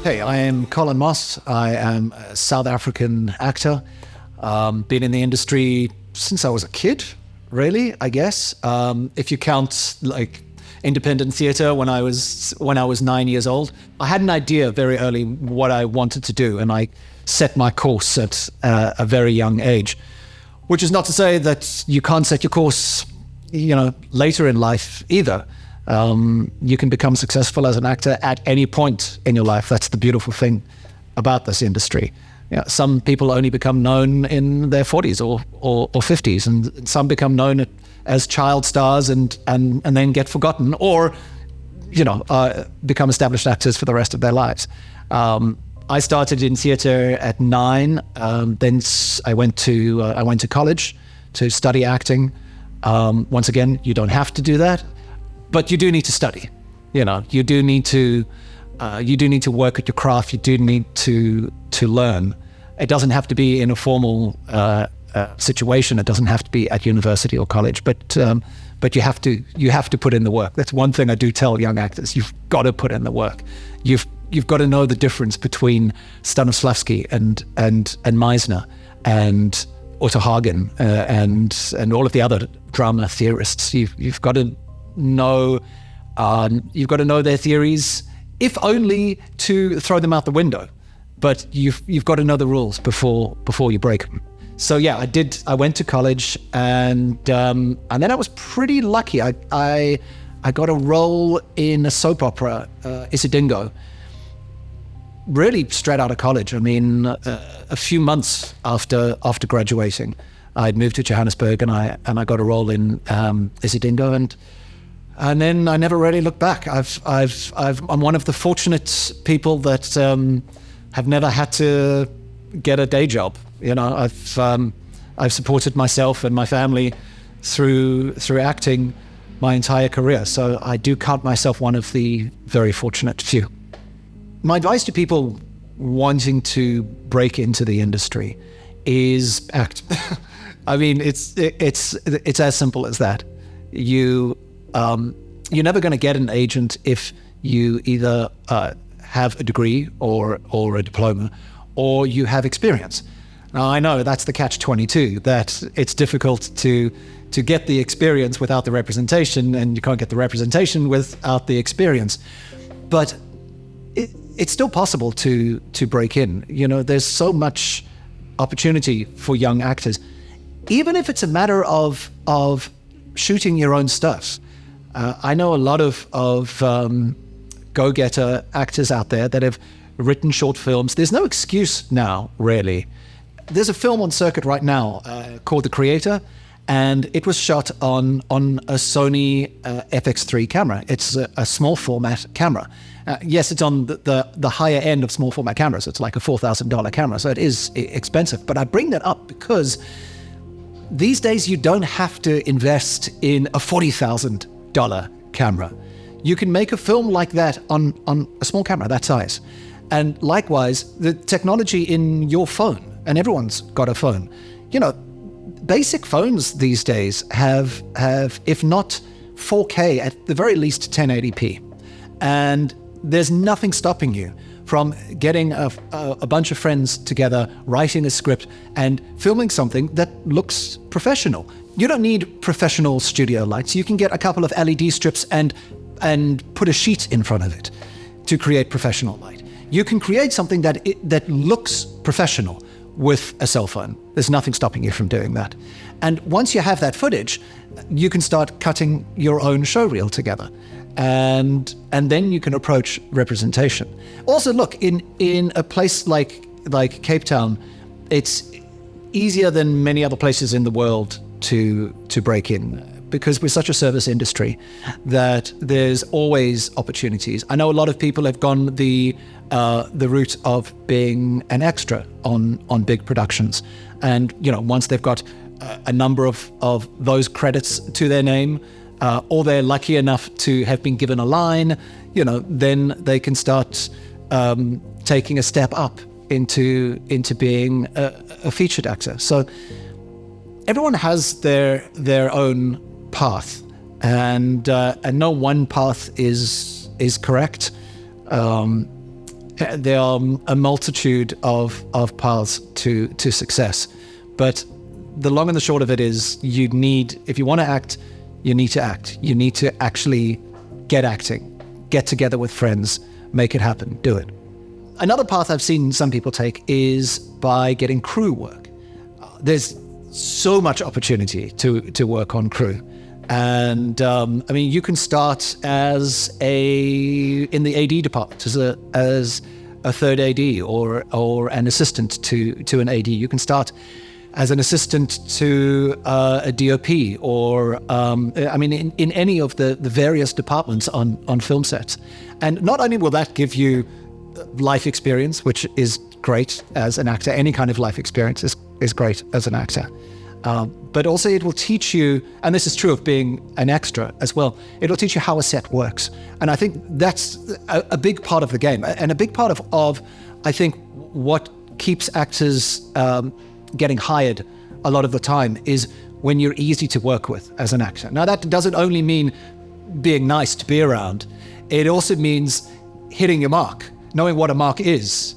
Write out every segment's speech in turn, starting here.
Hey, I am Colin Moss. I am a South African actor. Been in the industry since I was a kid, really, I guess. If you count like independent theater when I was 9 years old. I had an idea very early what I wanted to do, and I set my course at a very young age. Which is not to say that you can't set your course, later in life either. You can become successful as an actor at any point in your life. That's the beautiful thing about this industry. Some people only become known in their 40s or 50s, and some become known as child stars and then get forgotten, or become established actors for the rest of their lives. I started in theater at 9. Then I went to college to study acting. Once again, you don't have to do that. But you do need to study, you do need to work at your craft. You do need to learn. It doesn't have to be in a formal situation. It doesn't have to be at university or college, but you have to put in the work. That's one thing I do tell young actors. You've got to put in the work. You've got to know the difference between Stanislavski and Meisner and Otto Hagen and all of the other drama theorists. You've got to know their theories, if only to throw them out the window, but you've got to know the rules before you break them. So yeah, I went to college, and then I was pretty lucky. I got a role in a soap opera, Isidingo, really straight out of college. I mean, a few months after graduating, I'd moved to Johannesburg, and I got a role in Isidingo, and then I never really looked back. I'm one of the fortunate people that have never had to get a day job. I've supported myself and my family through acting my entire career. So I do count myself one of the very fortunate few. My advice to people wanting to break into the industry is act. I mean, it's as simple as that. You're never going to get an agent if you either have a degree or a diploma, or you have experience. Now, I know that's the catch-22, that it's difficult to get the experience without the representation, and you can't get the representation without the experience. But it's still possible to break in. There's so much opportunity for young actors, even if it's a matter of shooting your own stuff. I know a lot of go-getter actors out there that have written short films. There's no excuse now, really. There's a film on circuit right now called The Creator, and it was shot on a Sony FX3 camera. It's a small format camera. Yes, it's on the higher end of small format cameras. It's like a $4,000 camera, so it is expensive. But I bring that up because these days you don't have to invest in a $40,000 camera. You can make a film like that on a small camera that size. And likewise, the technology in your phone, and everyone's got a phone. Basic phones these days have if not 4K, at the very least 1080p. And there's nothing stopping you from getting a bunch of friends together, writing a script, and filming something that looks professional. You don't need professional studio lights. You can get a couple of LED strips and put a sheet in front of it to create professional light. You can create something that looks professional with a cell phone. There's nothing stopping you from doing that. And once you have that footage, you can start cutting your own showreel together. And then you can approach representation. Also, look, in a place like Cape Town, it's easier than many other places in the world to break in, because we're such a service industry that there's always opportunities. I know a lot of people have gone the route of being an extra on big productions, and once they've got a number of those credits to their name, or they're lucky enough to have been given a line, then they can start taking a step up into being a featured actor. So everyone has their own path, and no one path is correct. There are a multitude of paths to success, but the long and the short of it is if you want to act, you need to act. You need to actually get acting, get together with friends, make it happen, do it. Another path I've seen some people take is by getting crew work. There's so much opportunity to work on crew. And you can start in the AD department as a third AD or an assistant to an AD. You can start as an assistant to a DOP or in any of the various departments on film sets. And not only will that give you life experience, which is great as an actor, any kind of life experience is great as an actor. But also it will teach you, and this is true of being an extra as well, it'll teach you how a set works. And I think that's a big part of the game. And a big part of I think, what keeps actors getting hired a lot of the time is when you're easy to work with as an actor. Now, that doesn't only mean being nice to be around. It also means hitting your mark, knowing what a mark is,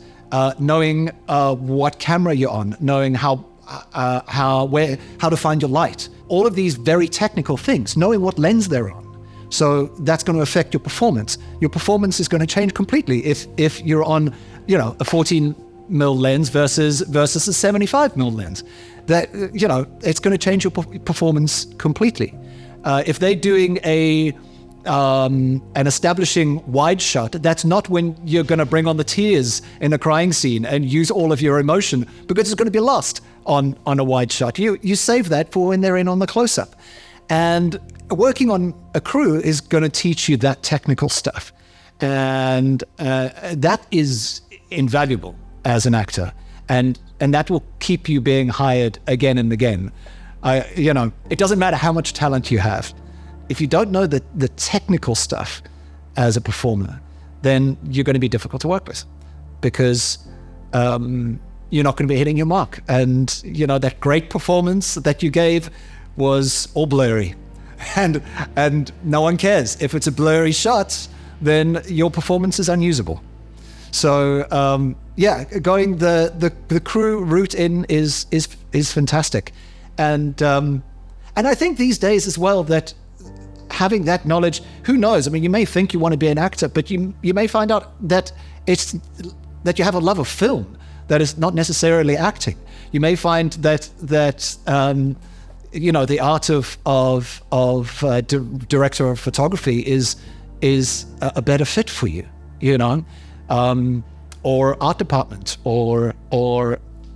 knowing what camera you're on, knowing how to find your light. All of these very technical things, knowing what lens they're on. So that's going to affect your performance. Your performance is going to change completely if you're on, a 14mm lens versus a 75mm lens. That, it's going to change your performance completely. If they're doing an establishing wide shot, that's not when you're going to bring on the tears in a crying scene and use all of your emotion, because it's going to be lost on a wide shot. You save that for when they're in on the close-up. And working on a crew is going to teach you that technical stuff. And that is invaluable as an actor. And that will keep you being hired again and again. It doesn't matter how much talent you have. If you don't know the technical stuff as a performer, then you're going to be difficult to work with, because you're not going to be hitting your mark. And, that great performance that you gave was all blurry. And no one cares. If it's a blurry shot, then your performance is unusable. So, going the crew route in is fantastic. And I think these days as well that having that knowledge, who knows? I mean, you may think you want to be an actor, but you may find out that that you have a love of film that is not necessarily acting. You may find that the art of director of photography is a better fit for you, or art department, or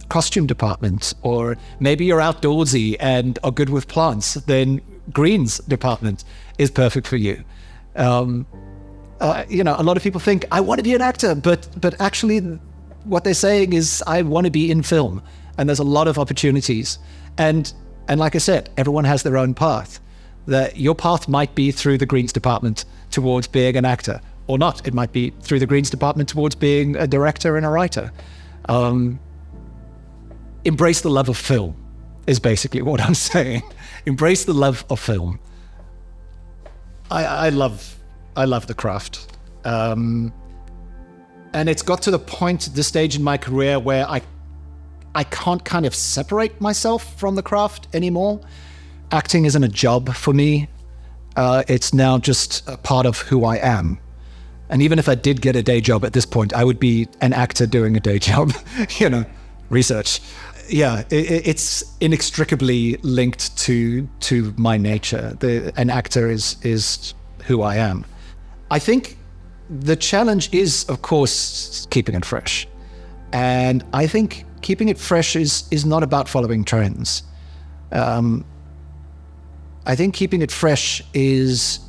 costume department, or maybe you're outdoorsy and are good with plants, then greens department is perfect for you. A lot of people think, I want to be an actor, but actually what they're saying is, I want to be in film. And there's a lot of opportunities. And like I said, everyone has their own path. Your path might be through the greens department towards being an actor, or not. It might be through the greens department towards being a director and a writer. Embrace the love of film is basically what I'm saying. Embrace the love of film. I love the craft. And it's got to the point at this stage in my career where I can't kind of separate myself from the craft anymore. Acting isn't a job for me. It's now just a part of who I am. And even if I did get a day job at this point, I would be an actor doing a day job, research. Yeah, it's inextricably linked to my nature. An actor is who I am. I think the challenge is, of course, keeping it fresh. And I think keeping it fresh is not about following trends. I think keeping it fresh is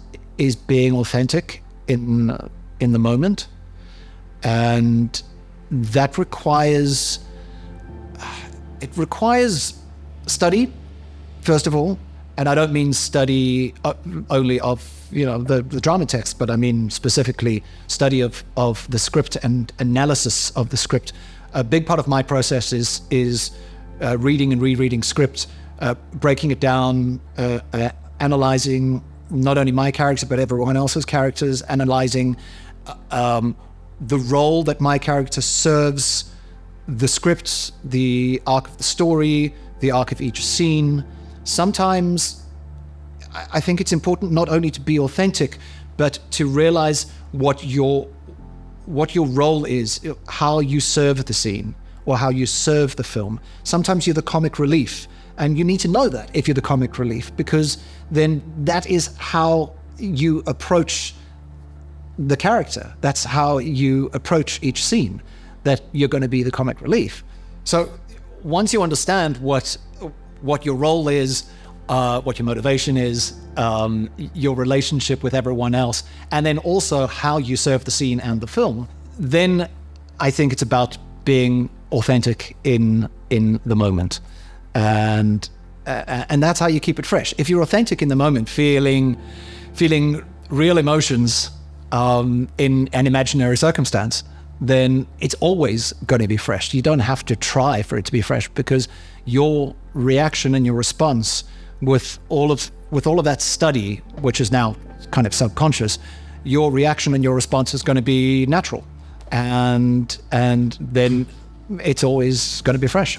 being authentic in the moment. And that requires study, first of all. And I don't mean study only of the drama text, but I mean specifically study of the script and analysis of the script. A big part of my process is reading and rereading script, breaking it down, analyzing not only my character but everyone else's characters, analyzing the role that my character serves, the script, the arc of the story, the arc of each scene. Sometimes I think it's important not only to be authentic, but to realize what your role is, how you serve the scene or how you serve the film. Sometimes you're the comic relief, and you need to know that if you're the comic relief, because then that is how you approach the character. That's how you approach each scene, that you're going to be the comic relief. So once you understand what your role is, what your motivation is, your relationship with everyone else, and then also how you serve the scene and the film, then I think it's about being authentic in the moment. And that's how you keep it fresh. If you're authentic in the moment, feeling real emotions in an imaginary circumstance, then it's always going to be fresh. You don't have to try for it to be fresh, because your reaction and your response with all of that study, which is now kind of subconscious, your reaction and your response is going to be natural, and then it's always going to be fresh.